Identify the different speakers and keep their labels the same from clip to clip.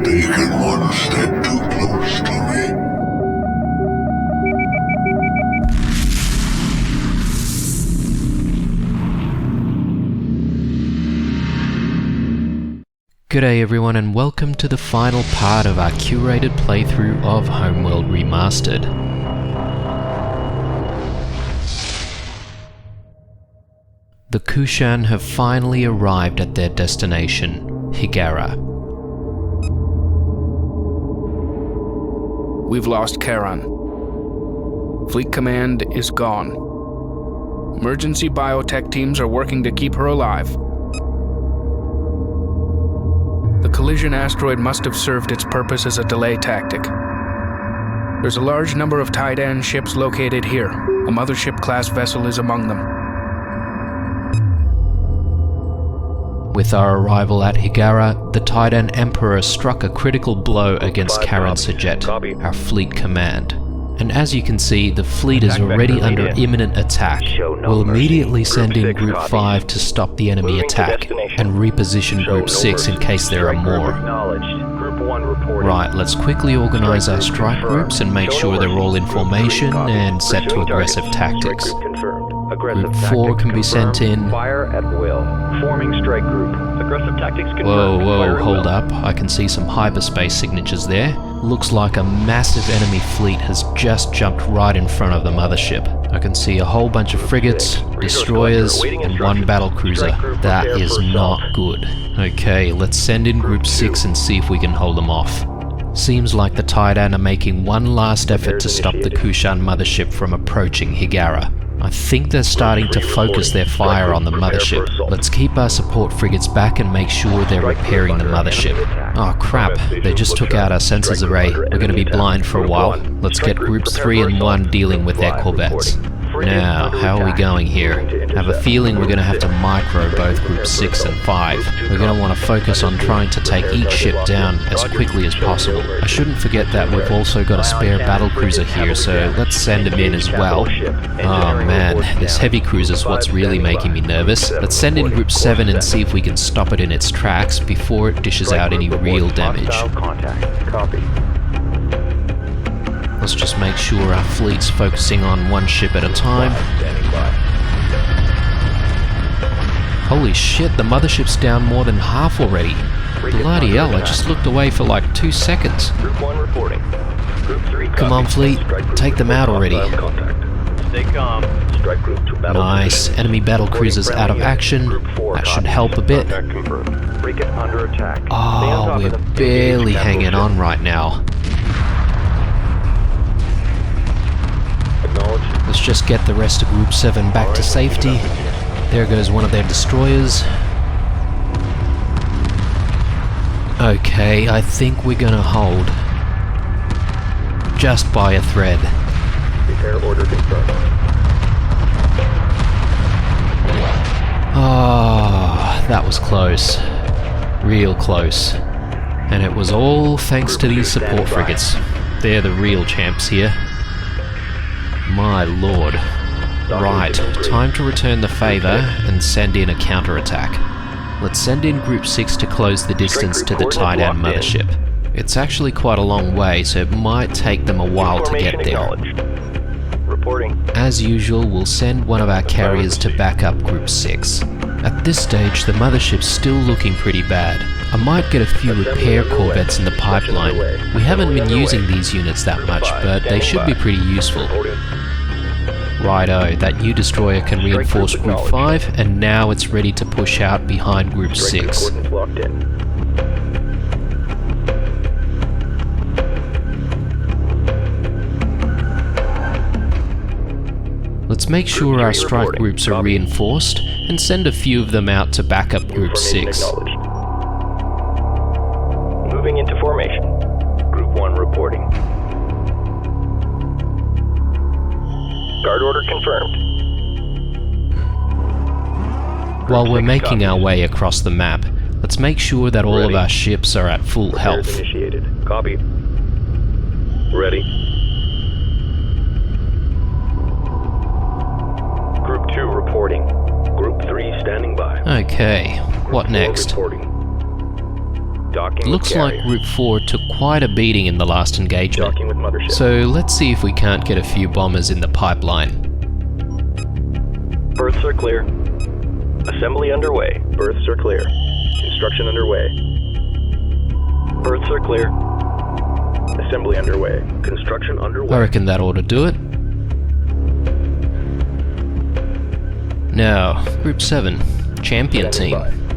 Speaker 1: taken one step too close to me.
Speaker 2: G'day everyone and welcome to the final part of our curated playthrough of Homeworld Remastered. The Kushani have finally arrived at their destination, Hiigara.
Speaker 3: We've lost Charon. Fleet Command is gone. Emergency biotech teams are working to keep her alive. The collision asteroid must have served its purpose as a delay tactic. There's a large number of Titan ships located here. A mothership-class vessel is among them.
Speaker 2: With our arrival at Hiigara, the Titan Emperor struck a critical blow against Charon Sajet, our fleet command. And as you can see, the fleet is already under imminent attack. We'll immediately send in Group 5 to stop the enemy attack, and reposition Group 6 in case there are more. Right, let's quickly organize our strike groups and make sure they're all in formation and set to aggressive tactics. Group 4 can be sent in.
Speaker 4: Fire at will. Forming strike group. Aggressive tactics confirmed.
Speaker 2: Whoa, hold up. I can see some hyperspace signatures there. Looks like a massive enemy fleet has just jumped right in front of the mothership. I can see a whole bunch of frigates, destroyers, and one battlecruiser. That is not good. Okay, let's send in Group 6 and see if we can hold them off. Seems like the Titan are making one last effort to stop the Kushani mothership from approaching Hiigara. I think they're starting to focus their fire on the mothership. Let's keep our support frigates back and make sure they're repairing the mothership. Oh crap, they just took out our sensors array. We're going to be blind for a while. Let's get Groups 3 and 1 dealing with their corvettes. Now, how are we going here? I have a feeling we're going to have to micro both Group 6 and 5. We're going to want to focus on trying to take each ship down as quickly as possible. I shouldn't forget that we've also got a spare battlecruiser here, so let's send him in as well. Oh man, this heavy cruiser's what's really making me nervous. Let's send in Group 7 and see if we can stop it in its tracks before it dishes out any real damage. Let's just make sure our fleet's focusing on one ship at a time. Holy shit, the mothership's down more than half already. Bloody hell, I just looked away for like 2 seconds. Come on fleet, take them out already. Nice, enemy battlecruisers out of action. That should help a bit. Oh, we're barely hanging on right now. Let's just get the rest of Group 7 back to safety. There goes one of their destroyers. Okay, I think we're gonna hold. Just by a thread.
Speaker 4: Repair order confirmed.
Speaker 2: Ah, that was close. Real close. And it was all thanks to these support frigates. They're the real champs here. My lord. Right, time to return the favour and send in a counterattack. Let's send in Group 6 to close the distance to the Titan mothership. It's actually quite a long way, so it might take them a while to get there. As usual, we'll send one of our carriers to back up Group 6. At this stage, the mothership's still looking pretty bad. I might get a few repair corvettes in the pipeline. We haven't been using these units that much, but they should be pretty useful. Righto, that new destroyer can reinforce Group 5, and now it's ready to push out behind Group 6. Let's make sure our strike groups are reinforced, and send a few of them out to back up Group 6.
Speaker 4: Moving into formation. Group 1 reporting. Guard order confirmed.
Speaker 2: While we're making our way across the map, let's make sure that all of our ships are at full health.
Speaker 4: Initiated. Copy. Ready. Group 2 reporting. Group 3 standing by.
Speaker 2: Okay, what next?
Speaker 4: Reporting. Docking
Speaker 2: Looks
Speaker 4: with
Speaker 2: like
Speaker 4: carrier.
Speaker 2: Group 4 took quite a beating in the last engagement.
Speaker 4: Docking with mothership.
Speaker 2: So let's see if we can't get a few bombers in the pipeline.
Speaker 4: Berths are clear. Assembly underway. Berths are clear. Construction underway. Berths are clear. Assembly underway. Construction underway.
Speaker 2: I reckon that ought to do it. Now, Group 7, Champion Team.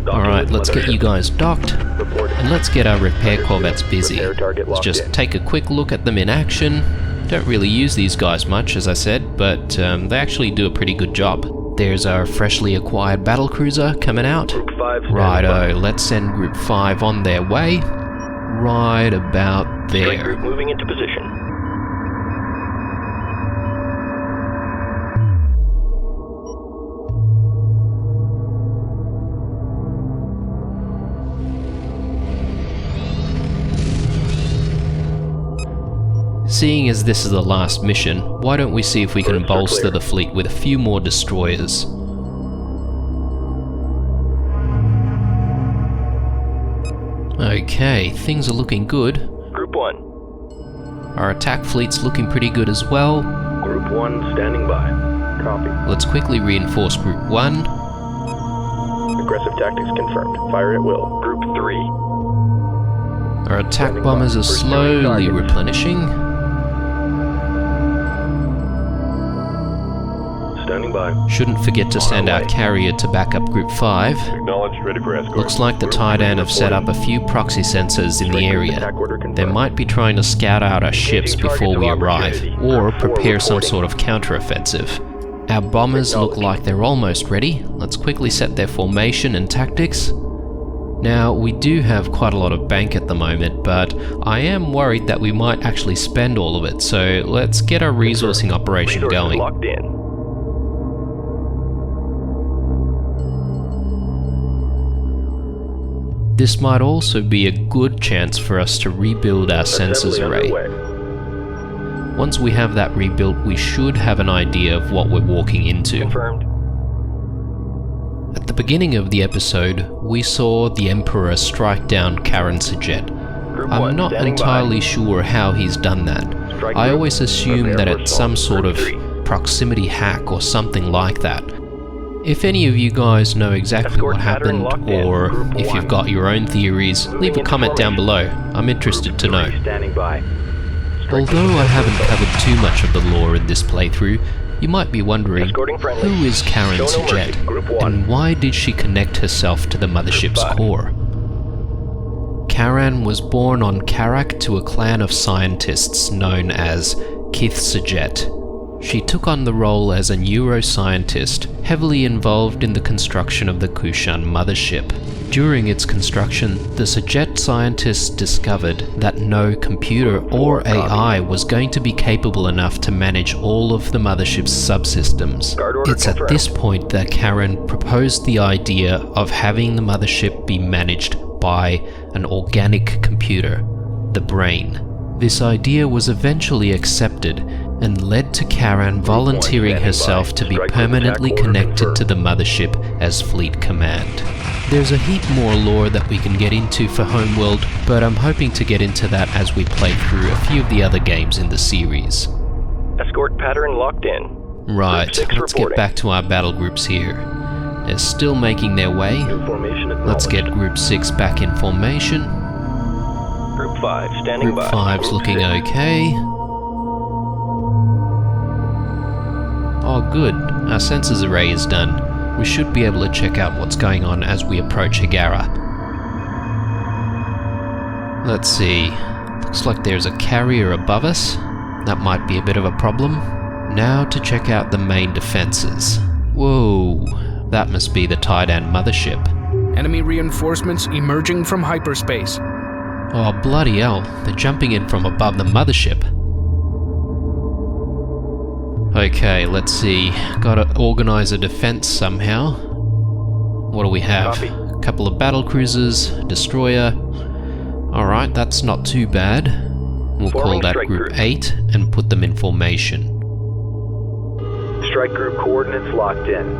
Speaker 2: Alright, let's get you guys docked,
Speaker 4: Reporting.
Speaker 2: and let's get our repair corvettes busy.
Speaker 4: Repair target
Speaker 2: Let's
Speaker 4: locked
Speaker 2: just
Speaker 4: in.
Speaker 2: take a quick look at them in action. Don't really use these guys much, as I said, but they actually do a pretty good job. There's our freshly acquired battlecruiser coming out.
Speaker 4: Group 5 standing
Speaker 2: Righto,
Speaker 4: by.
Speaker 2: let's send Group 5 on their way. Right about
Speaker 4: Strike group
Speaker 2: there.
Speaker 4: moving into position.
Speaker 2: Seeing as this is the last mission, why don't we see if we can bolster the fleet with a few more destroyers. Okay, things are looking good.
Speaker 4: Group 1.
Speaker 2: Our attack fleet's looking pretty good as well.
Speaker 4: Group 1 standing by. Copy.
Speaker 2: Let's quickly reinforce Group 1.
Speaker 4: Aggressive tactics confirmed. Fire at will. Group 3.
Speaker 2: Our attack
Speaker 4: Standing
Speaker 2: bombers
Speaker 4: by.
Speaker 2: are
Speaker 4: Pursuing
Speaker 2: slowly
Speaker 4: target.
Speaker 2: replenishing.
Speaker 4: Standing by.
Speaker 2: Shouldn't forget to send our carrier to back up Group 5.
Speaker 4: Acknowledged. Ready for escort.
Speaker 2: Looks like the Tidan have set up a few proxy sensors in the
Speaker 4: Strike group
Speaker 2: area.
Speaker 4: attack order confirmed.
Speaker 2: They might be trying to scout out our ships
Speaker 4: Engaging
Speaker 2: before we
Speaker 4: target of
Speaker 2: arrive,
Speaker 4: opportunity.
Speaker 2: or
Speaker 4: Group 4
Speaker 2: prepare some
Speaker 4: reporting.
Speaker 2: sort of counter-offensive. Our bombers look like they're almost ready. Let's quickly set their formation and tactics. Now, we do have quite a lot of bank at the moment, but I am worried that we might actually spend all of it, so let's get our resourcing operation
Speaker 4: Resources
Speaker 2: going.
Speaker 4: locked in.
Speaker 2: This might also be a good chance for us to rebuild our sensors
Speaker 4: Assembly
Speaker 2: array.
Speaker 4: underway.
Speaker 2: Once we have that rebuilt, we should have an idea of what we're walking into.
Speaker 4: Confirmed.
Speaker 2: At the beginning of the episode, we saw the Emperor strike down Karen Sajet.
Speaker 4: Group
Speaker 2: I'm
Speaker 4: 1
Speaker 2: not
Speaker 4: standing
Speaker 2: entirely sure how he's done that.
Speaker 4: Strike
Speaker 2: I
Speaker 4: group.
Speaker 2: always assume
Speaker 4: Prepare
Speaker 2: that
Speaker 4: for
Speaker 2: it's
Speaker 4: assault.
Speaker 2: some sort
Speaker 4: Group
Speaker 2: of
Speaker 4: 3.
Speaker 2: proximity hack or something like that. If any of you guys know exactly
Speaker 4: Escort
Speaker 2: what
Speaker 4: pattern
Speaker 2: happened,
Speaker 4: locked in.
Speaker 2: or
Speaker 4: Group
Speaker 2: if
Speaker 4: 1.
Speaker 2: you've got your own theories, leave a
Speaker 4: into
Speaker 2: comment down below. I'm interested to know.
Speaker 4: Group 3 standing by.
Speaker 2: Although I haven't covered too much of the lore in this playthrough, you might be wondering,
Speaker 4: Escorting friendly.
Speaker 2: who is Karen
Speaker 4: Show no mercy.
Speaker 2: Sajet,
Speaker 4: Group 1.
Speaker 2: and why did she connect herself to the mothership's
Speaker 4: Group 5.
Speaker 2: core? Karan was born on Karak to a clan of scientists known as Kith Sajet. She took on the role as a neuroscientist, heavily involved in the construction of the Kushan mothership. During its construction, the Sajet scientists discovered that no computer or AI was going to be capable enough to manage all of the mothership's subsystems.
Speaker 4: Guard order
Speaker 2: It's at
Speaker 4: confirmed.
Speaker 2: this point that Karen proposed the idea of having the mothership be managed by an organic computer, the brain. This idea was eventually accepted and led to Karen volunteering
Speaker 4: standing
Speaker 2: herself
Speaker 4: by.
Speaker 2: to be
Speaker 4: Strike group
Speaker 2: permanently
Speaker 4: attack order
Speaker 2: connected to the mothership as fleet command. There's a heap more lore that we can get into for Homeworld, but I'm hoping to get into that as we play through a few of the other games in the series.
Speaker 4: Escort pattern locked in.
Speaker 2: Right,
Speaker 4: Group 6
Speaker 2: let's get
Speaker 4: reporting.
Speaker 2: back to our battle groups here. They're still making their way.
Speaker 4: New formation
Speaker 2: Let's get
Speaker 4: acknowledged.
Speaker 2: Group 6 back in formation.
Speaker 4: Group 5 standing
Speaker 2: Group
Speaker 4: by.
Speaker 2: 5's
Speaker 4: Group
Speaker 2: looking
Speaker 4: 6.
Speaker 2: okay. Oh good, our sensors array is done. We should be able to check out what's going on as we approach Hiigara. Let's see, looks like there's a carrier above us. That might be a bit of a problem. Now to check out the main defenses. Whoa, that must be the Tidan mothership.
Speaker 3: Enemy reinforcements emerging from hyperspace.
Speaker 2: Oh bloody hell, they're jumping in from above the mothership. Okay, let's see. Gotta organize a defense somehow. What do we have?
Speaker 4: Copy.
Speaker 2: A couple of battle cruisers, destroyer. Alright, that's not too bad. We'll call
Speaker 4: Forming
Speaker 2: that
Speaker 4: strike
Speaker 2: group
Speaker 4: group.
Speaker 2: 8 and put them in formation.
Speaker 4: Strike group coordinates locked in.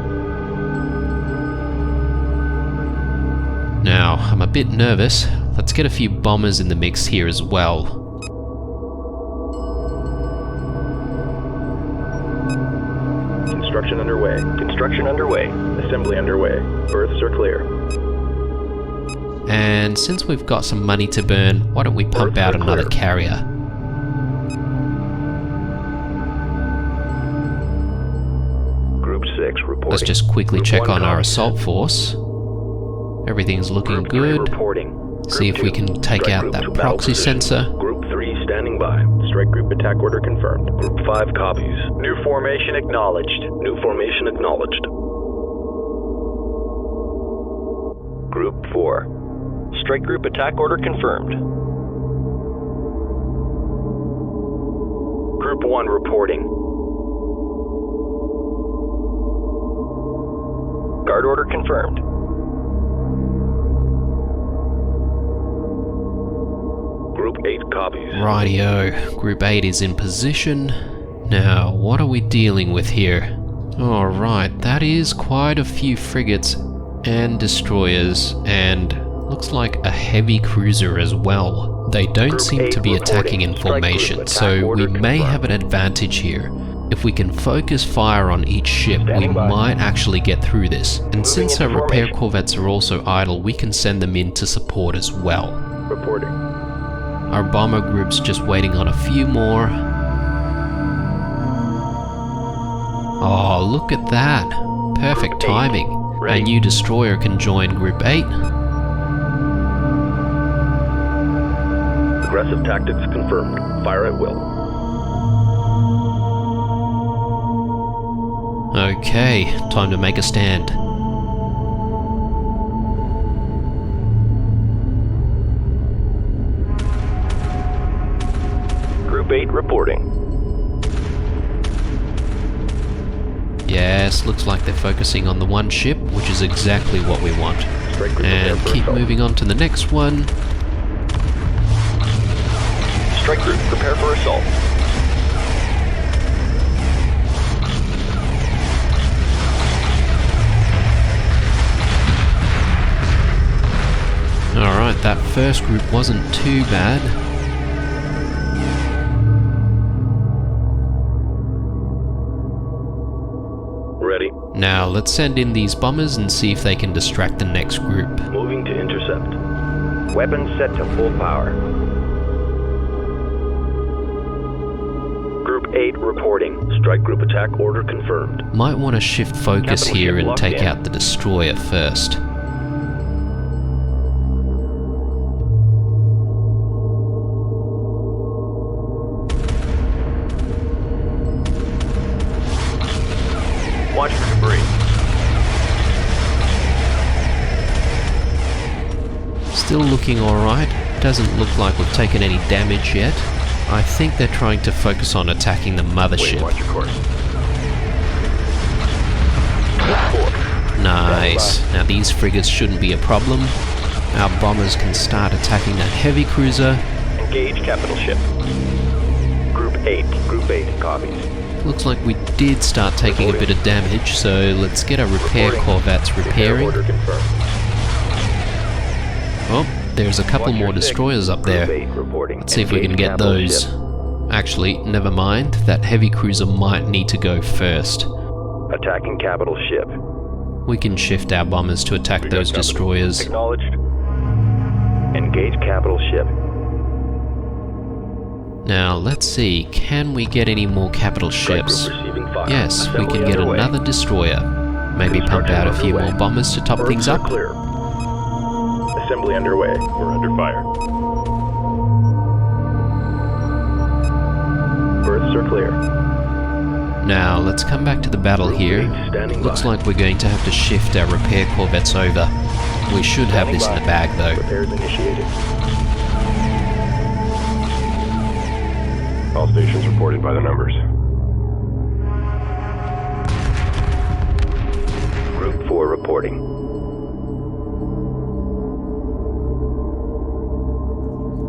Speaker 2: Now, I'm a bit nervous. Let's get a few bombers in the mix here as well.
Speaker 4: Construction underway. Construction underway. Assembly underway. Berths are clear.
Speaker 2: And since we've got some money to burn, why don't we pump out another carrier?
Speaker 4: Group 6 reporting.
Speaker 2: Let's just quickly
Speaker 4: Group
Speaker 2: check
Speaker 4: 1
Speaker 2: on our
Speaker 4: copies.
Speaker 2: assault force. Everything's looking
Speaker 4: Group 3
Speaker 2: good.
Speaker 4: reporting.
Speaker 2: See
Speaker 4: Group
Speaker 2: if we
Speaker 4: 2,
Speaker 2: can take
Speaker 4: strike
Speaker 2: out
Speaker 4: group
Speaker 2: that
Speaker 4: to battle
Speaker 2: proxy
Speaker 4: position.
Speaker 2: sensor.
Speaker 4: Group 3 standing by. Strike group attack order confirmed. Group 5 copies. New formation acknowledged. New formation acknowledged. Group 4. Strike group attack order confirmed. Group 1 reporting. Guard order confirmed. Group 8 copies.
Speaker 2: Rightio, Group 8 is in position. Now, what are we dealing with here? Alright, that is quite a few frigates and destroyers, and looks like a heavy cruiser as well. They don't
Speaker 4: Group
Speaker 2: seem
Speaker 4: 8
Speaker 2: to be attacking in
Speaker 4: reporting. Strike group
Speaker 2: formation,
Speaker 4: attack
Speaker 2: so we
Speaker 4: order
Speaker 2: may
Speaker 4: confirmed.
Speaker 2: have an advantage here. If we can focus fire on each ship, we
Speaker 4: Standing by.
Speaker 2: might actually get through this. And since our
Speaker 4: into
Speaker 2: repair
Speaker 4: formation.
Speaker 2: corvettes are also idle, we can send them in to support as well.
Speaker 4: Reporting.
Speaker 2: Our bomber group's just waiting on a few more. Oh, look at that. Perfect
Speaker 4: Group 8,
Speaker 2: timing.
Speaker 4: ready.
Speaker 2: A new destroyer can join Group 8.
Speaker 4: Aggressive tactics confirmed. Fire at will.
Speaker 2: Okay, time to make a stand.
Speaker 4: Group 8 reporting.
Speaker 2: Yes, looks like they're focusing on the one ship, which is exactly what we want.
Speaker 4: Strike group
Speaker 2: And
Speaker 4: prepare for
Speaker 2: keep
Speaker 4: assault.
Speaker 2: moving on to the next one.
Speaker 4: Strike group prepare for assault.
Speaker 2: Alright, that first group wasn't too bad.
Speaker 4: Ready.
Speaker 2: Now, let's send in these bombers and see if they can distract the next group.
Speaker 4: Moving to intercept. Weapons set to full power. Group 8 reporting. Strike group attack order confirmed.
Speaker 2: Might want to shift focus
Speaker 4: Capital
Speaker 2: here
Speaker 4: ship
Speaker 2: and
Speaker 4: locked
Speaker 2: take
Speaker 4: in.
Speaker 2: out the destroyer first.
Speaker 4: Watch for debris.
Speaker 2: Still looking alright. Doesn't look like we've taken any damage yet. I think they're trying to focus on attacking the mothership.
Speaker 4: Watch your course.
Speaker 2: Nice. Now these frigates shouldn't be a problem. Our bombers can start attacking that heavy cruiser.
Speaker 4: Engage capital ship. Group 8. Group 8 copies.
Speaker 2: Looks like we did start taking a bit of damage, so let's get our repair
Speaker 4: Reporting.
Speaker 2: corvettes
Speaker 4: Repair
Speaker 2: repairing.
Speaker 4: order confirmed.
Speaker 2: Oh, there's a couple
Speaker 4: Watch your
Speaker 2: more
Speaker 4: six.
Speaker 2: destroyers up
Speaker 4: Group
Speaker 2: there.
Speaker 4: 8 reporting.
Speaker 2: Let's see if we can
Speaker 4: Engage
Speaker 2: get
Speaker 4: capital
Speaker 2: those.
Speaker 4: ship.
Speaker 2: Actually, never mind. That heavy cruiser might need to go first.
Speaker 4: Attacking capital ship.
Speaker 2: We can shift our bombers to attack those destroyers.
Speaker 4: Acknowledged. Engage capital ship.
Speaker 2: Now, let's see. Can we get any more capital
Speaker 4: Strike
Speaker 2: ships?
Speaker 4: group receiving fire.
Speaker 2: Yes, we
Speaker 4: Assembly
Speaker 2: can get
Speaker 4: underway.
Speaker 2: another destroyer. Maybe pump
Speaker 4: Construction
Speaker 2: out a few
Speaker 4: underway.
Speaker 2: more bombers to top
Speaker 4: Berths
Speaker 2: things
Speaker 4: are
Speaker 2: up.
Speaker 4: Clear. Assembly underway. We're under fire. Berths are clear.
Speaker 2: Now, let's come back to the battle here.
Speaker 4: Standing
Speaker 2: Looks
Speaker 4: by.
Speaker 2: like we're going to have to shift our repair corvettes over. We should have
Speaker 4: Standing
Speaker 2: this in
Speaker 4: by.
Speaker 2: the bag though.
Speaker 4: Repairs initiated. All stations reported by the numbers. Group 4 reporting.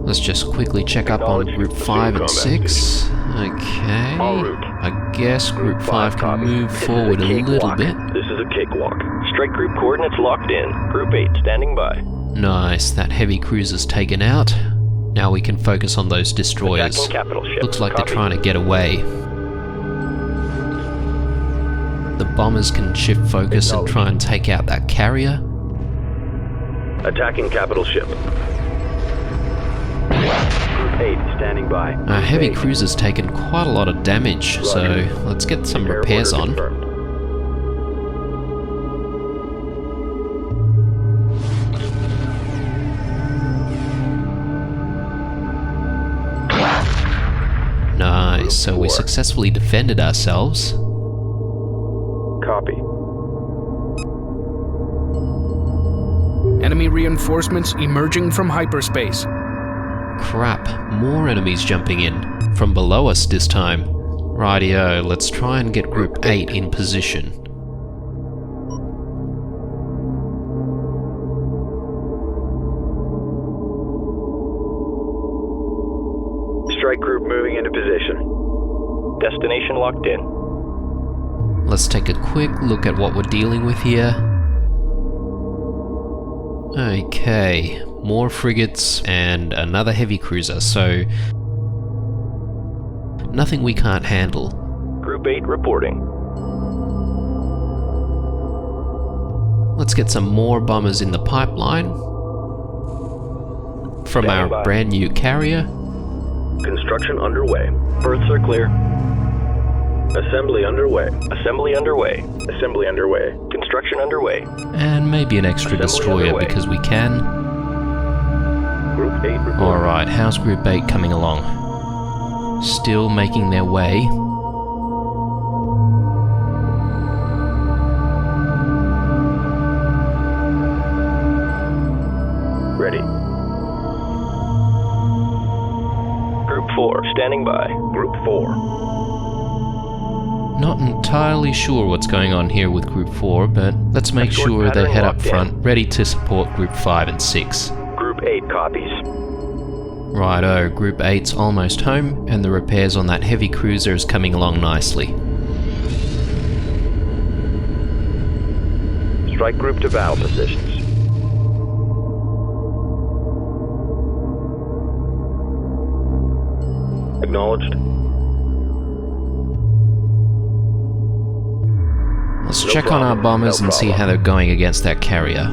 Speaker 2: Let's just quickly check up on
Speaker 4: Acknowledged.
Speaker 2: Group
Speaker 4: Assume
Speaker 2: 5 and
Speaker 4: combat
Speaker 2: 6. Okay.
Speaker 4: En route.
Speaker 2: I guess Group 5 can
Speaker 4: copies.
Speaker 2: move
Speaker 4: This is
Speaker 2: forward a little
Speaker 4: cakewalk.
Speaker 2: bit.
Speaker 4: This is a cakewalk. Strike group coordinates locked in. Group 8 standing by.
Speaker 2: Nice, that heavy cruiser's taken out. Now we can focus on those destroyers.
Speaker 4: Attacking capital ship.
Speaker 2: Looks like
Speaker 4: Copy.
Speaker 2: they're trying to get away. The bombers can shift focus and try and take out that carrier.
Speaker 4: Attacking capital ship. Group 8 standing by.
Speaker 2: Our heavy cruiser's taken quite a lot of damage, so let's get some repairs on. Nice, so we successfully defended ourselves.
Speaker 4: Copy.
Speaker 3: Enemy reinforcements emerging from hyperspace.
Speaker 2: Crap, more enemies jumping in. From below us this time. Rightio, let's try and get Group 8 in position.
Speaker 4: Strike group moving into position. Destination locked in.
Speaker 2: Let's take a quick look at what we're dealing with here. Okay, more frigates and another heavy cruiser, so nothing we can't handle.
Speaker 4: Group 8 reporting.
Speaker 2: Let's get some more bombers in the pipeline from our brand new carrier.
Speaker 4: Construction underway. Berths are clear. Assembly underway. Assembly underway. Assembly underway. Construction underway.
Speaker 2: And maybe an extra destroyer because we can.
Speaker 4: Group 8 reporting.
Speaker 2: Alright, how's Group 8 coming along? Still making their way.
Speaker 4: Ready. Group 4 standing by. Group 4.
Speaker 2: Not entirely sure what's going on here with Group 4, but let's make sure they head up front, ready to support Group 5 and 6.
Speaker 4: Group 8 copies.
Speaker 2: Righto, Group 8's almost home, and the repairs on that heavy cruiser is coming along nicely.
Speaker 4: Strike group to battle positions. Acknowledged.
Speaker 2: Let's check on our bombers and see how they're going against that carrier.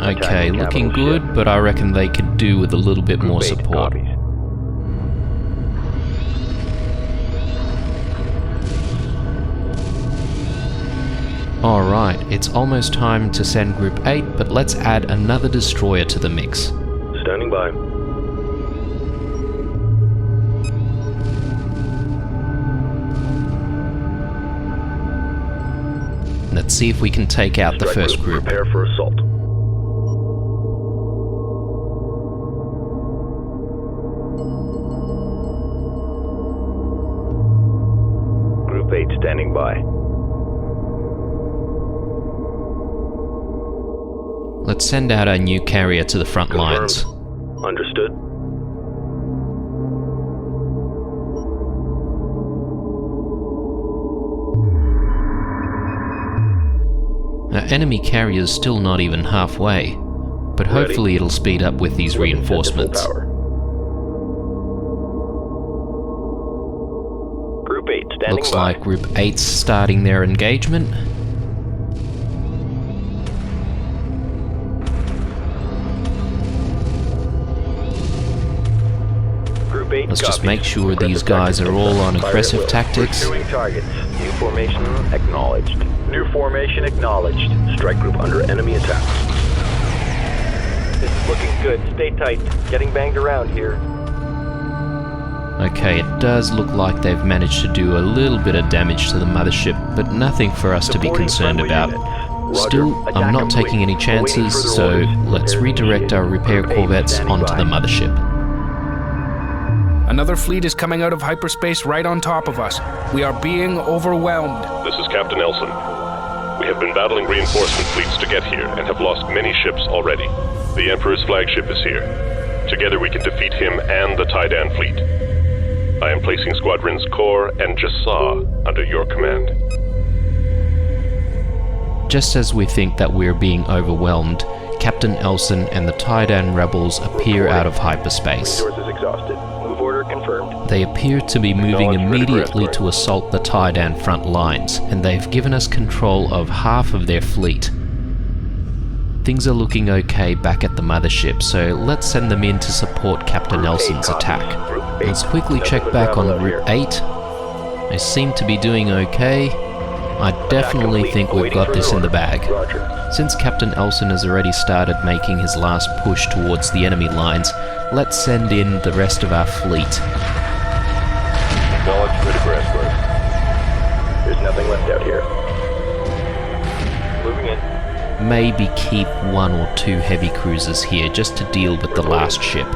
Speaker 2: Okay, looking good, but I reckon they could do with a little bit more support. Alright, it's almost time to send Group 8, but let's add another destroyer to the mix.
Speaker 4: Standing by.
Speaker 2: Let's see if we can take out the first group.
Speaker 4: Prepare for assault. Group 8 standing by.
Speaker 2: Let's send out our new carrier to the front lines.
Speaker 4: Understood.
Speaker 2: Our enemy carrier's still not even halfway, but hopefully it'll speed up with these reinforcements.
Speaker 4: Group 8 standing
Speaker 2: Looks
Speaker 4: by.
Speaker 2: like Group 8's starting their engagement.
Speaker 4: Group 8
Speaker 2: Let's just
Speaker 4: copies.
Speaker 2: make sure these
Speaker 4: Aggressive
Speaker 2: guys are all on
Speaker 4: Fire at
Speaker 2: aggressive
Speaker 4: will.
Speaker 2: tactics.
Speaker 4: Pursuing targets. New formation acknowledged. New formation acknowledged. Strike group under enemy attack. This is looking good. Stay tight. Getting banged around here.
Speaker 2: Okay, it does look like they've managed to do a little bit of damage to the mothership, but nothing for us to be
Speaker 4: Supporting
Speaker 2: concerned
Speaker 4: friendly
Speaker 2: about.
Speaker 4: units.
Speaker 2: Still,
Speaker 4: Roger.
Speaker 2: I'm
Speaker 4: Attack
Speaker 2: not
Speaker 4: complete.
Speaker 2: taking any
Speaker 4: Awaiting
Speaker 2: chances,
Speaker 4: further
Speaker 2: so
Speaker 4: orders.
Speaker 2: let's
Speaker 4: Repairs
Speaker 2: redirect our repair
Speaker 4: Group 8
Speaker 2: corvettes
Speaker 4: standing
Speaker 2: onto
Speaker 4: by.
Speaker 2: the mothership.
Speaker 3: Another fleet is coming out of hyperspace right on top of us. We are being overwhelmed.
Speaker 5: This is Captain Nelson. We have been battling reinforcement fleets to get here and have lost many ships already. The Emperor's flagship is here. Together we can defeat him and the Taidan fleet. I am placing Squadrons Core and Jasa under your command.
Speaker 2: Just as we think that we're being overwhelmed, Captain Elson and the Taidan rebels appear out of hyperspace.
Speaker 4: Resources exhausted. Move order confirmed.
Speaker 2: They appear to be moving
Speaker 5: Acknowledged, ready for
Speaker 2: immediately
Speaker 5: escort.
Speaker 2: to assault the Taidan front lines, and they've given us control of half of their fleet. Things are looking okay back at the mothership, so let's send them in to support Captain Elson's attack. Let's quickly check back on Group 8. They seem to be doing okay. I definitely think we've got this in the bag.
Speaker 4: Roger.
Speaker 2: Since Captain Elson has already started making his last push towards the enemy lines, let's send in the rest of our fleet.
Speaker 5: Acknowledged, ready for escort.
Speaker 4: There's nothing left out here. Moving in.
Speaker 2: Maybe keep 1 or 2 heavy cruisers here just to deal with the last ship.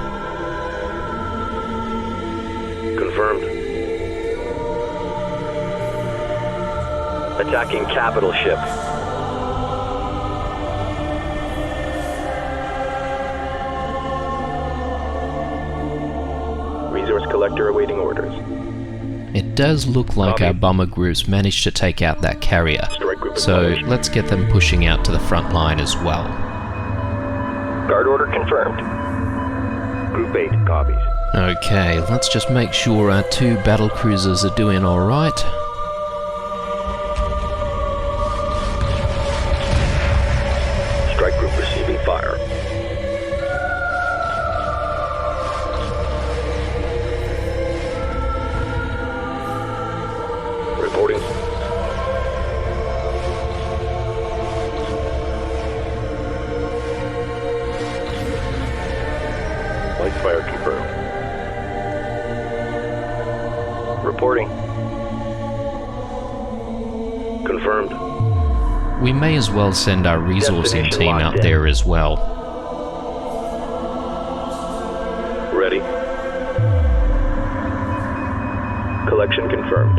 Speaker 4: Confirmed. Attacking capital ship. Resource collector awaiting orders.
Speaker 2: It does look like
Speaker 4: Copy.
Speaker 2: our bomber groups managed to take out that carrier,
Speaker 4: Strike group
Speaker 2: so
Speaker 4: acknowledged.
Speaker 2: let's get them pushing out to the front line as well.
Speaker 4: Guard order confirmed. Group 8 copies.
Speaker 2: Okay, let's just make sure our 2 battle cruisers are doing alright.
Speaker 4: Strike group receiving fire. Reporting.
Speaker 5: Light fire confirmed.
Speaker 4: Reporting. Confirmed.
Speaker 2: We may as well send our resourcing
Speaker 4: Destination
Speaker 2: team
Speaker 4: locked
Speaker 2: out
Speaker 4: in.
Speaker 2: there as well.
Speaker 4: Ready. Collection confirmed.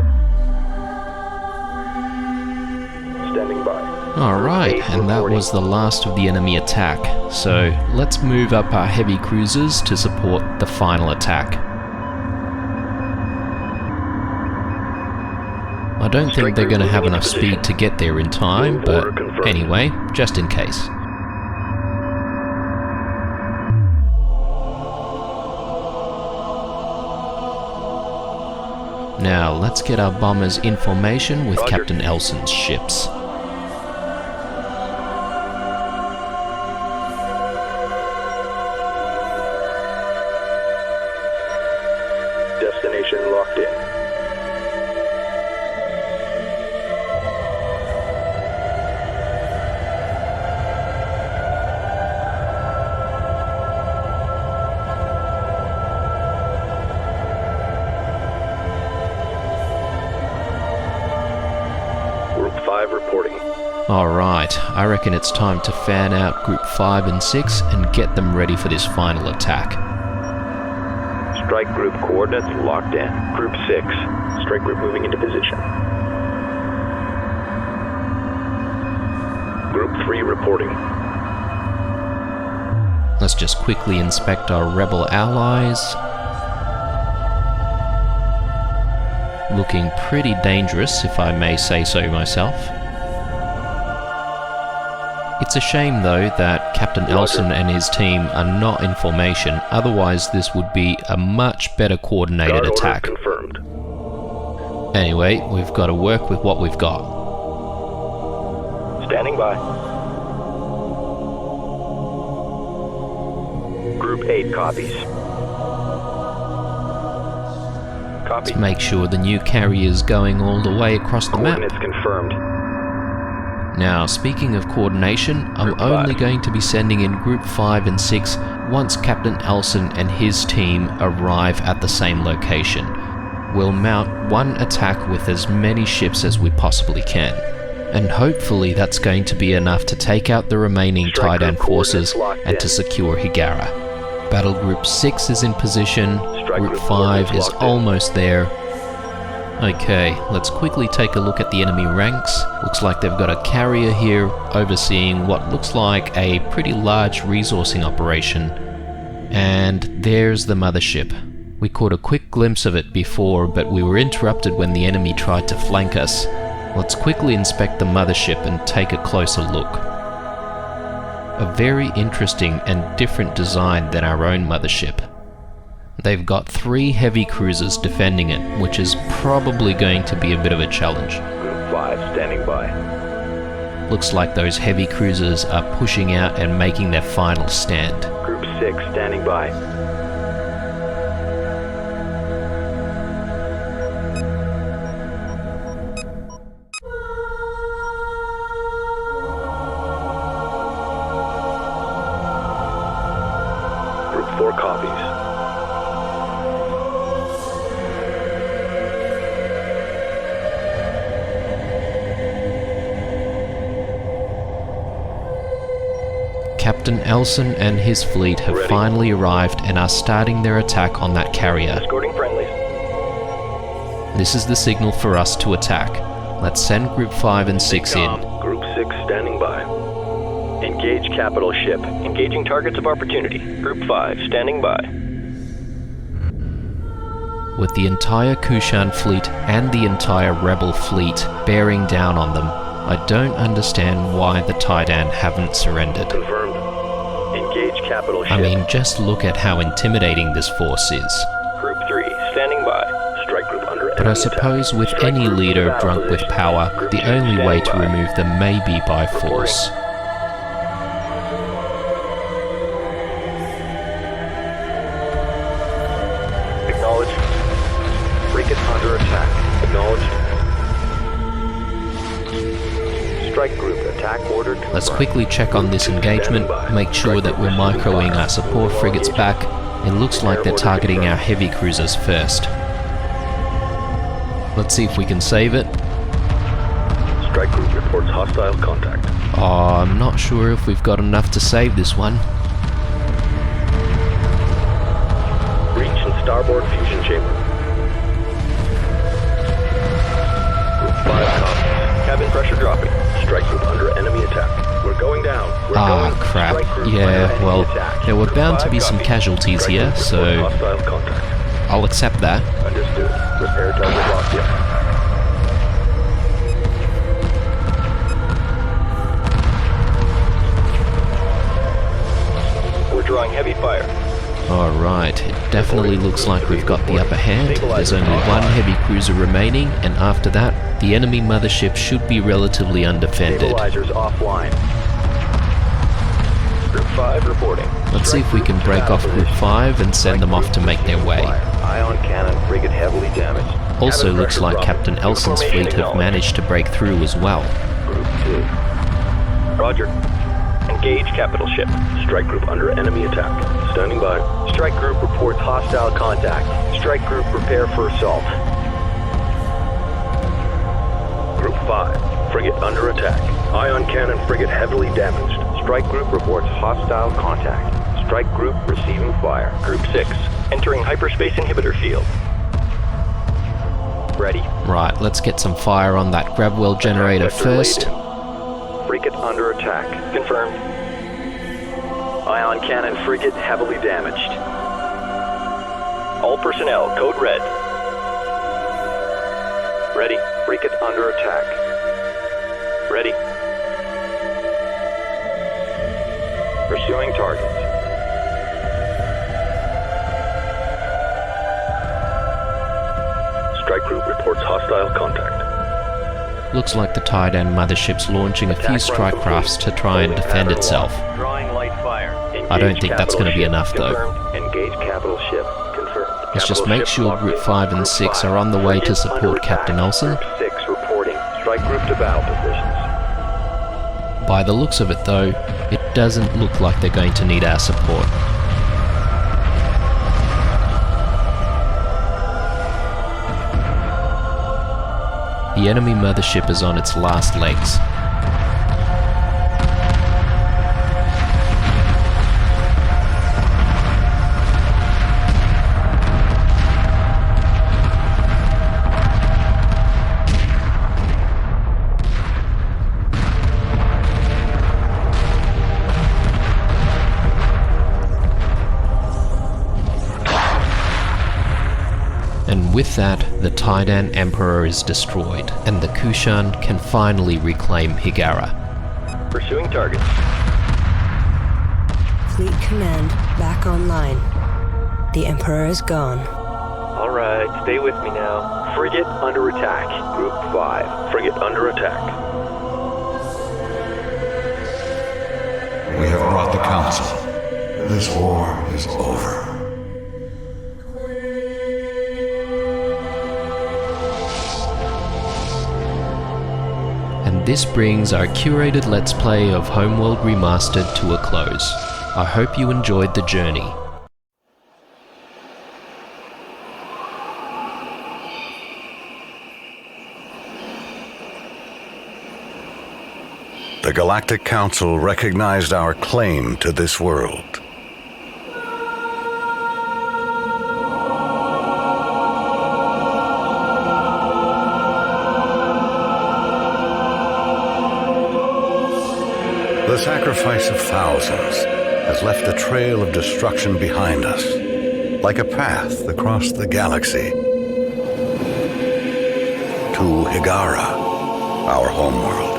Speaker 4: Standing by.
Speaker 2: Alright, and that was the last of the enemy attack, so let's move up our heavy cruisers to support the final attack. I don't think they're going to have enough speed to get there in time, but anyway, just in case. Now, let's get our bombers in formation with
Speaker 4: Roger.
Speaker 2: Captain Elson's ships.
Speaker 4: Destination locked in. Group 5 reporting.
Speaker 2: Alright, I reckon it's time to fan out Group 5 and 6 and get them ready for this final attack.
Speaker 4: Strike group coordinates locked in. Group 6. Strike group moving into position. Group 3 reporting.
Speaker 2: Let's just quickly inspect our rebel allies. Looking pretty dangerous, if I may say so myself. It's a shame though that Captain Elson and his team are not in formation, otherwise this would be a much better coordinated
Speaker 4: Guard order
Speaker 2: attack.
Speaker 4: confirmed.
Speaker 2: Anyway, we've got to work with what we've got.
Speaker 4: Standing by. Group 8 copies. Copy.
Speaker 2: Let's make sure the new carrier's going all the way across the map.
Speaker 4: Coordinates confirmed.
Speaker 2: Now, speaking of coordination, I'm
Speaker 4: Group
Speaker 2: only
Speaker 4: 5.
Speaker 2: going to be sending in Group 5 and 6 once Captain Elson and his team arrive at the same location. We'll mount one attack with as many ships as we possibly can. And hopefully that's going to be enough to take out the remaining
Speaker 4: Strike
Speaker 2: Taidan
Speaker 4: group
Speaker 2: forces
Speaker 4: coordinates locked
Speaker 2: and
Speaker 4: in.
Speaker 2: to secure Hiigara. Battle Group 6 is in position,
Speaker 4: Strike
Speaker 2: Group
Speaker 4: group
Speaker 2: 5
Speaker 4: coordinates
Speaker 2: is
Speaker 4: locked in.
Speaker 2: almost there. Okay, let's quickly take a look at the enemy ranks. Looks like they've got a carrier here overseeing what looks like a pretty large resourcing operation. And there's the mothership. We caught a quick glimpse of it before, but we were interrupted when the enemy tried to flank us. Let's quickly inspect the mothership and take a closer look. A very interesting and different design than our own mothership. They've got 3 heavy cruisers defending it, which is probably going to be a bit of a challenge.
Speaker 4: Group 5 standing by.
Speaker 2: Looks like those heavy cruisers are pushing out and making their final stand.
Speaker 4: Group 6 standing by. Group 4 copies.
Speaker 2: Captain Elson and his fleet have finally arrived and are starting their attack on that carrier.
Speaker 4: Escorting friendlies.
Speaker 2: This is the signal for us to attack. Let's send Group 5 and 6 in.
Speaker 4: Group 6 standing by. Engage capital ship. Engaging targets of opportunity. Group 5 standing by.
Speaker 2: With the entire Kushan fleet and the entire Rebel fleet bearing down on them, I don't understand why the Taidan haven't surrendered.
Speaker 4: Confirmed. Engage capital ship.
Speaker 2: I mean, just look at how intimidating this force is.
Speaker 4: Group 3 standing by. Strike group under
Speaker 2: But I suppose with any leader drunk with power, the only way to remove them may be by force.
Speaker 4: Acknowledged. Frigate under attack. Acknowledged. Strike group attack ordered.
Speaker 2: Let's quickly check on this engagement, make sure that we're microing our support frigates back. It looks like they're targeting our heavy cruisers first. Let's see if we can save it.
Speaker 4: Strike group reports hostile contact.
Speaker 2: Oh, I'm not sure if we've got enough to save this one.
Speaker 4: Breach in starboard fusion chamber. Group 5 copies. Cabin pressure dropping. Strike group under enemy attack. We're going down.
Speaker 2: Ah, crap. Yeah, well, there were bound to be some casualties here, so
Speaker 4: Hostile contact.
Speaker 2: I'll accept that.
Speaker 4: Understood. Repair target locked in. We're drawing heavy fire.
Speaker 2: Alright, it definitely looks like we've got the upper hand. There's only 1 heavy cruiser remaining, and after that, the enemy mothership should be relatively undefended.
Speaker 4: Stabilizers offline. Group 5 reporting.
Speaker 2: Let's see if we can break off Group 5 and send them off to make their way.
Speaker 4: Ion cannon frigate heavily damaged.
Speaker 2: Also looks like Captain Elson's fleet have managed to break through as well.
Speaker 4: Group 2. Roger. Engage capital ship. Strike group under enemy attack. Standing by. Strike group reports hostile contact. Strike group prepare for assault. Group 5. Frigate under attack. Ion cannon frigate heavily damaged. Strike group reports hostile contact. Strike group receiving fire. Group 6. Entering hyperspace inhibitor field. Ready.
Speaker 2: Right, let's get some fire on that Grabwell generator first.
Speaker 4: Frigate under attack. Confirmed. Ion cannon frigate heavily damaged. All personnel, code red. Ready. Frigate under attack. Ready. Pursuing target. Strike group reports hostile contact.
Speaker 2: Looks like the Taidan mothership's launching a few strike crafts to try and defend itself.
Speaker 4: Drawing light fire.
Speaker 2: I don't think that's going to be enough though.
Speaker 4: Engage capital ship. Confirmed.
Speaker 2: Let's just make sure Group 5 and 6 are on the way to support Captain Elson.
Speaker 4: Group 6 reporting. Strike group to battle positions.
Speaker 2: By the looks of it though, it doesn't look like they're going to need our support. The enemy mothership is on its last legs. And with that, the Taidan Emperor is destroyed, and the Kushan can finally reclaim Hiigara.
Speaker 4: Pursuing target.
Speaker 6: Fleet Command back online. The Emperor is gone.
Speaker 4: Alright, stay with me now. Frigate under attack. Group 5. Frigate under attack.
Speaker 1: We have brought the Council. This war is over.
Speaker 2: And this brings our curated Let's Play of Homeworld Remastered to a close. I hope you enjoyed the journey.
Speaker 7: The Galactic Council recognized our claim to this world. The sacrifice of thousands has left a trail of destruction behind us, like a path across the galaxy to Hiigara, our homeworld.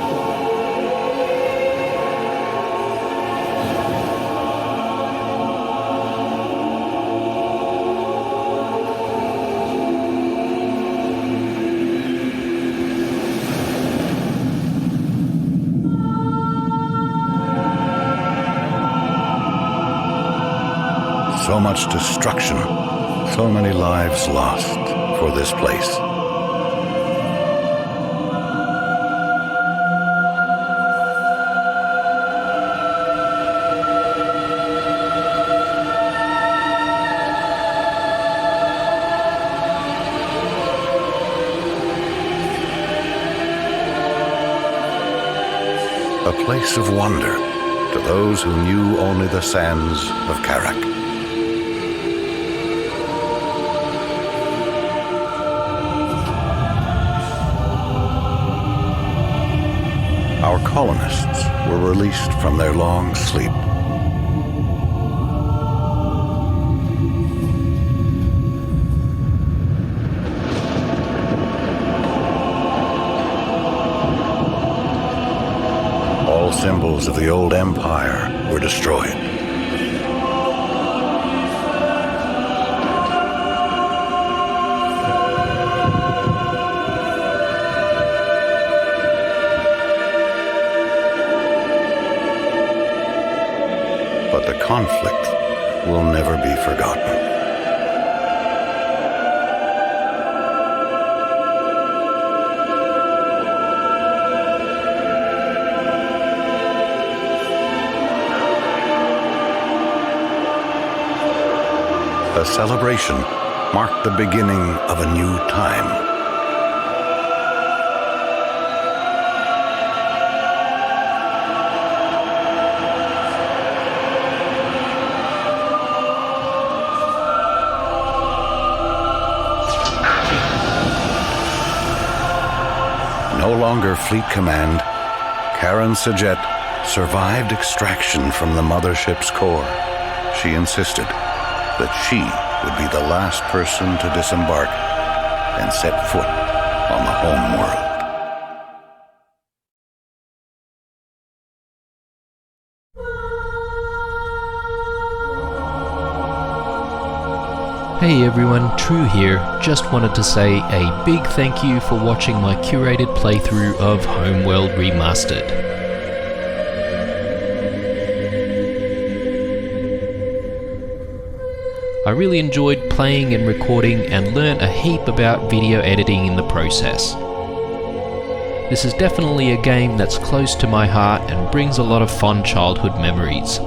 Speaker 7: So much destruction, so many lives lost for this place. A place of wonder to those who knew only the sands of Karak. Our colonists were released from their long sleep. All symbols of the old empire were destroyed. But the conflict will never be forgotten. The celebration marked the beginning of a new time. No longer Fleet Command, Karen Sajet survived extraction from the mothership's core. She insisted that she would be the last person to disembark and set foot on the home world.
Speaker 2: Hey everyone, True here. Just wanted to say a big thank you for watching my curated playthrough of Homeworld Remastered. I really enjoyed playing and recording and learnt a heap about video editing in the process. This is definitely a game that's close to my heart and brings a lot of fond childhood memories.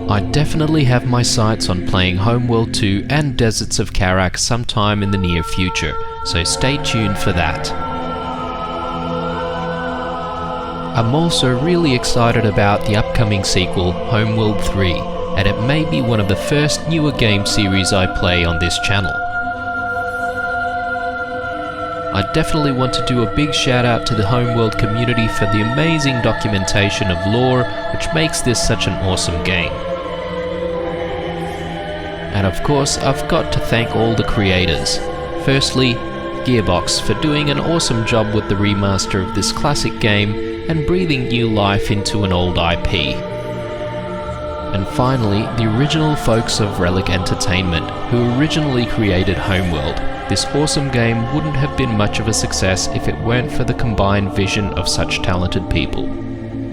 Speaker 2: I definitely have my sights on playing Homeworld 2 and Deserts of Karak sometime in the near future, so stay tuned for that. I'm also really excited about the upcoming sequel, Homeworld 3, and it may be one of the first newer game series I play on this channel. I definitely want to do a big shout out to the Homeworld community for the amazing documentation of lore which makes this such an awesome game. And of course, I've got to thank all the creators. Firstly, Gearbox for doing an awesome job with the remaster of this classic game, and breathing new life into an old IP. And finally, the original folks of Relic Entertainment, who originally created Homeworld. This awesome game wouldn't have been much of a success if it weren't for the combined vision of such talented people.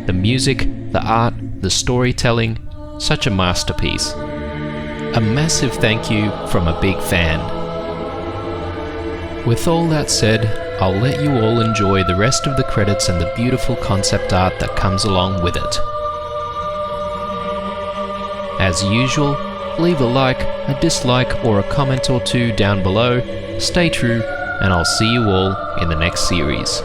Speaker 2: The music, the art, the storytelling, such a masterpiece. A massive thank you from a big fan. With all that said, I'll let you all enjoy the rest of the credits and the beautiful concept art that comes along with it. As usual, leave a like, a dislike, or a comment or two down below. Stay true, and I'll see you all in the next series.